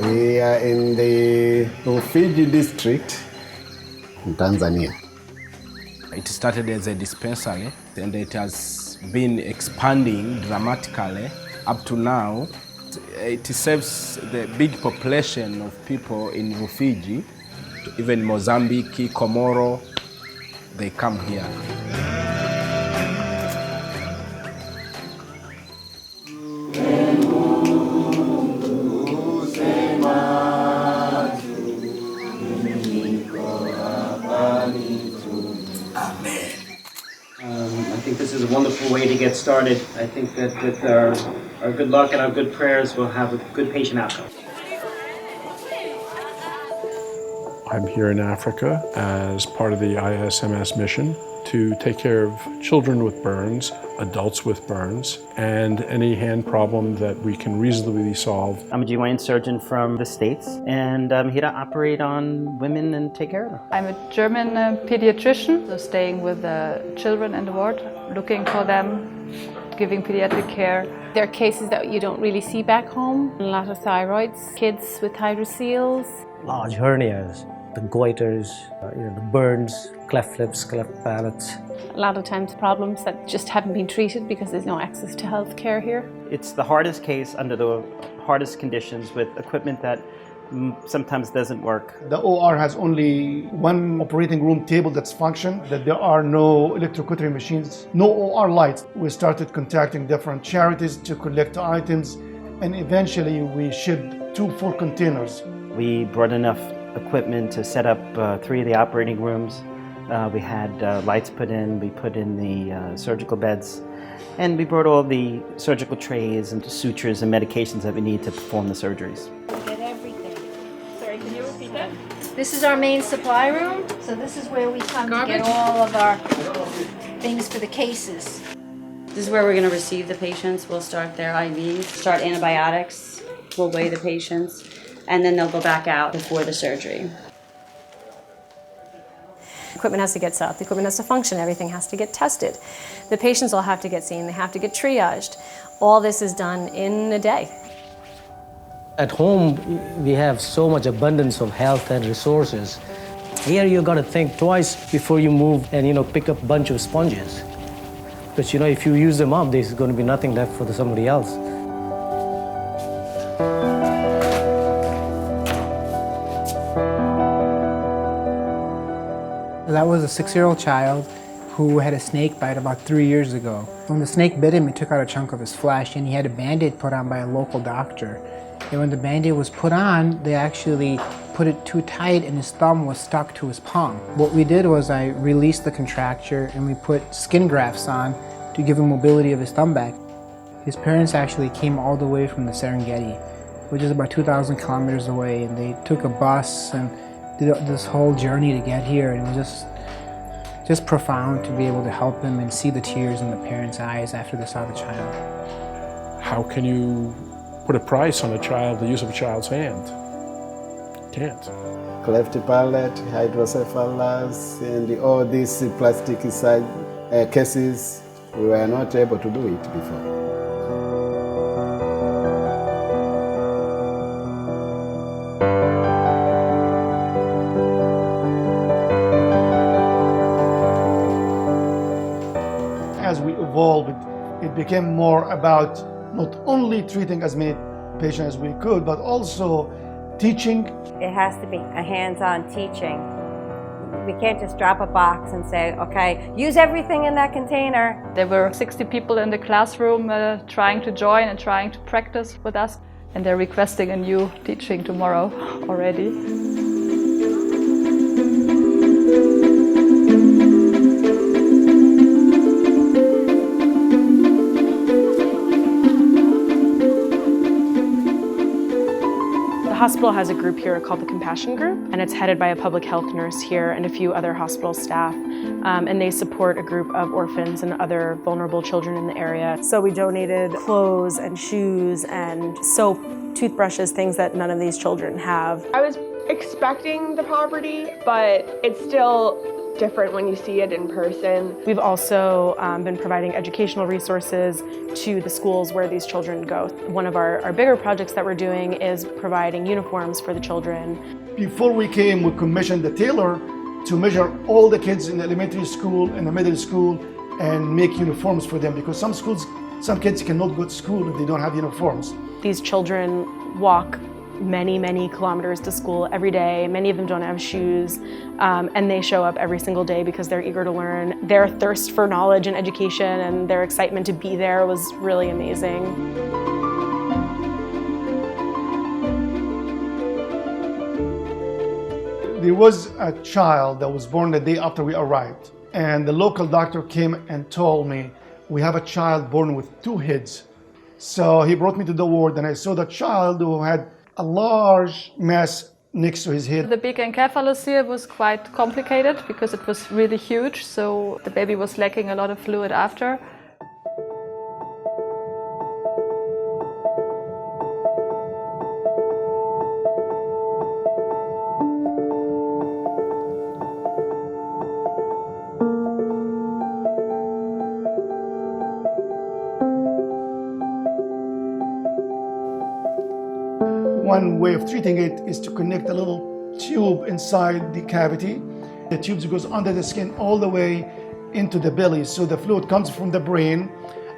We are in the Rufiji district in Tanzania. It started as a dispensary and it has been expanding dramatically up to now. It serves the big population of people in Rufiji, even Mozambique, Comoro, they come here. I think this is a wonderful way to get started. I think that with our good luck and our good prayers, we'll have a good patient outcome. I'm here in Africa as part of the ISMS mission to take care of children with burns, adults with burns, and any hand problem that we can reasonably solve. I'm a GYN surgeon from the States, and I'm here to operate on women and take care of them. I'm a German pediatrician, so staying with the children in the ward, looking for them, giving pediatric care. There are cases that you don't really see back home. A lot of thyroids, kids with hydroceles. Large hernias, the goiters, the burns, cleft lips, cleft palates. A lot of times problems that just haven't been treated because there's no access to health care here. It's the hardest case under the hardest conditions with equipment that sometimes doesn't work. The OR has only one operating room table that's functioning, that there are no electrocautery machines, no OR lights. We started contacting different charities to collect items, and eventually we shipped 2 full containers. We brought enough equipment to set up 3 of the operating rooms. We had lights put in, we put in the surgical beds, and we brought all the surgical trays and sutures and medications that we need to perform the surgeries. Get everything. Sorry, can you repeat that? This is our main supply room, so this is where we come to get all of our things for the cases. This is where we're going to receive the patients. We'll start their IVs, start antibiotics, we'll weigh the patients, and then they'll go back out before the surgery. Equipment has to get set up, the equipment has to function, everything has to get tested. The patients all have to get seen, they have to get triaged. All this is done in a day. At home, we have so much abundance of health and resources. Here you got to think twice before you move and pick up a bunch of sponges. Because if you use them up, there's going to be nothing left for somebody else. That was a 6-year-old child who had a snake bite about 3 years ago. When the snake bit him, it took out a chunk of his flesh, and he had a Band-Aid put on by a local doctor. And when the Band-Aid was put on, they actually put it too tight and his thumb was stuck to his palm. What we did was I released the contracture and we put skin grafts on to give him mobility of his thumb back. His parents actually came all the way from the Serengeti, which is about 2,000 kilometers away, and they took a bus and did this whole journey to get here, and it was just profound to be able to help him and see the tears in the parents' eyes after they saw the child. How can you put a price on the use of a child's hand? Can't. Cleft palate, hydrocephalus, and all these plastic cases, we were not able to do it before. As we evolved, it became more about not only treating as many patients as we could, but also teaching. It has to be a hands-on teaching. We can't just drop a box and say, okay, use everything in that container. There were 60 people in the classroom trying to join and trying to practice with us, and they're requesting a new teaching tomorrow already. The hospital has a group here called the Compassion Group, and it's headed by a public health nurse here and a few other hospital staff. And they support a group of orphans and other vulnerable children in the area. So we donated clothes and shoes and soap, toothbrushes, things that none of these children have. I was expecting the poverty, but it's still different when you see it in person. We've also been providing educational resources to the schools where these children go. One of our bigger projects that we're doing is providing uniforms for the children. Before we came, we commissioned the tailor to measure all the kids in the elementary school and the middle school and make uniforms for them, because some kids cannot go to school if they don't have uniforms. These children walk many kilometers to school every day. Many of them don't have shoes, and they show up every single day because they're eager to learn. Their thirst for knowledge and education and their excitement to be there was really amazing. There was a child that was born the day after we arrived, and the local doctor came and told me, we have a child born with 2 heads. So he brought me to the ward and I saw the child who had a large mass next to his head. The big encephalocele was quite complicated because it was really huge, so the baby was lacking a lot of fluid after. One way of treating it is to connect a little tube inside the cavity. The tube goes under the skin all the way into the belly, so the fluid comes from the brain,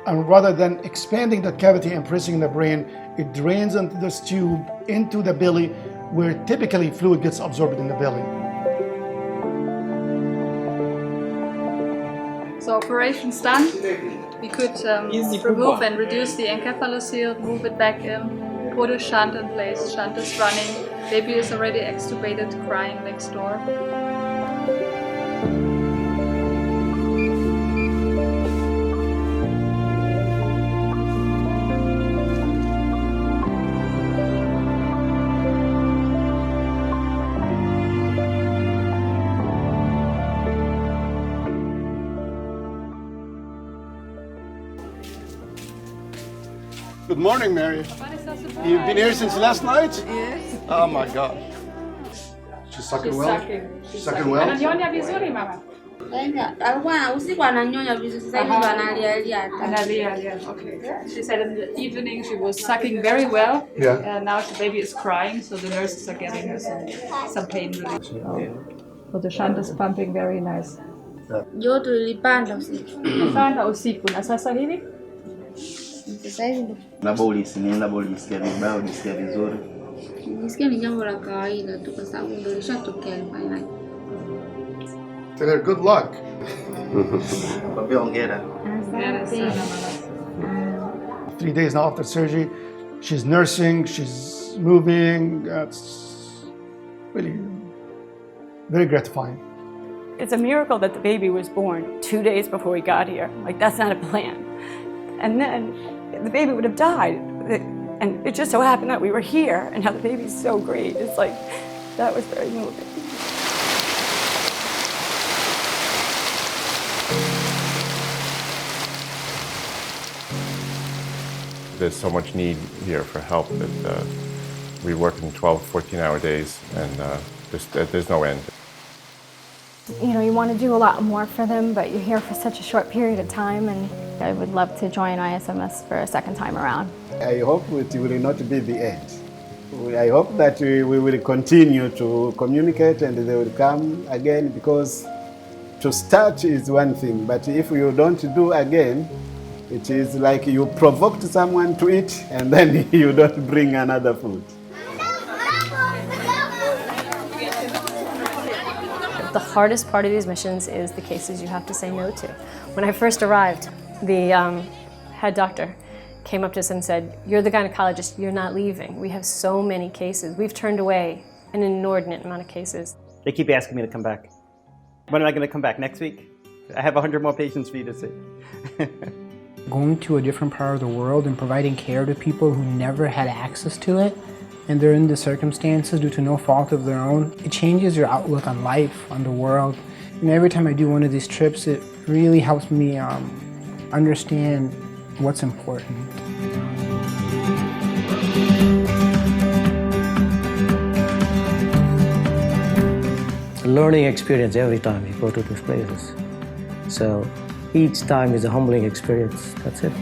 and rather than expanding that cavity and pressing the brain, it drains into this tube into the belly, where typically fluid gets absorbed in the belly. So operation's done. We could remove and reduce the encephalocele, move it back in, put a shunt in place. Shunt is running. Baby is already extubated, crying next door. Good morning, Mary. You've been here since last night? Yes. Oh my gosh. She's sucking well? She's sucking well? Ananyonya vizuri mama? Alikuwa usiku ananyonya vizuri, sasa hivi analialia. Analialia, okay. She said in the evening she was sucking very well. Yeah. Now the baby is crying, so the nurses are getting her some pain relief. So the shunt is pumping very nice. Joto ilipanda usiku. Ilipanda usiku na sasa hivi? Sasa hivi labda ulisikia vibaya, ulisikia vizuri? nisikia ni jambo la kawaida tu kwa sababu ndio lishatokea finally. Tell her good luck. Kwambia hongera. 3 days now after surgery, she's nursing, she's moving. It's really very gratifying. It's a miracle that the baby was born 2 days before we got here. Like, that's not a plan. And then the baby would have died. And it just so happened that we were here, and how the baby's so great. It's like, that was very moving. There's so much need here for help that we work in 12, 14-hour days, and there's no end. You know, you want to do a lot more for them, but you're here for such a short period of time, and I would love to join ISMS for a second time around. I hope it will not be the end. I hope that we will continue to communicate and they will come again, because to start is one thing, but if you don't do again, it is like you provoked someone to eat and then you don't bring another food. the hardest part of these missions is the cases you have to say no to. When I first arrived, the head doctor came up to us and said, "You're the gynecologist, you're not leaving. We have so many cases. We've turned away an inordinate amount of cases." They keep asking me to come back. When am I going to come back? Next week? I have 100 more patients for you to see. Going to a different part of the world and providing care to people who never had access to it, and they're in the circumstances due to no fault of their own, it changes your outlook on life, on the world. And every time I do one of these trips, it really helps me understand what's important. learning experience every time you go to these places. So each time is a humbling experience. That's it.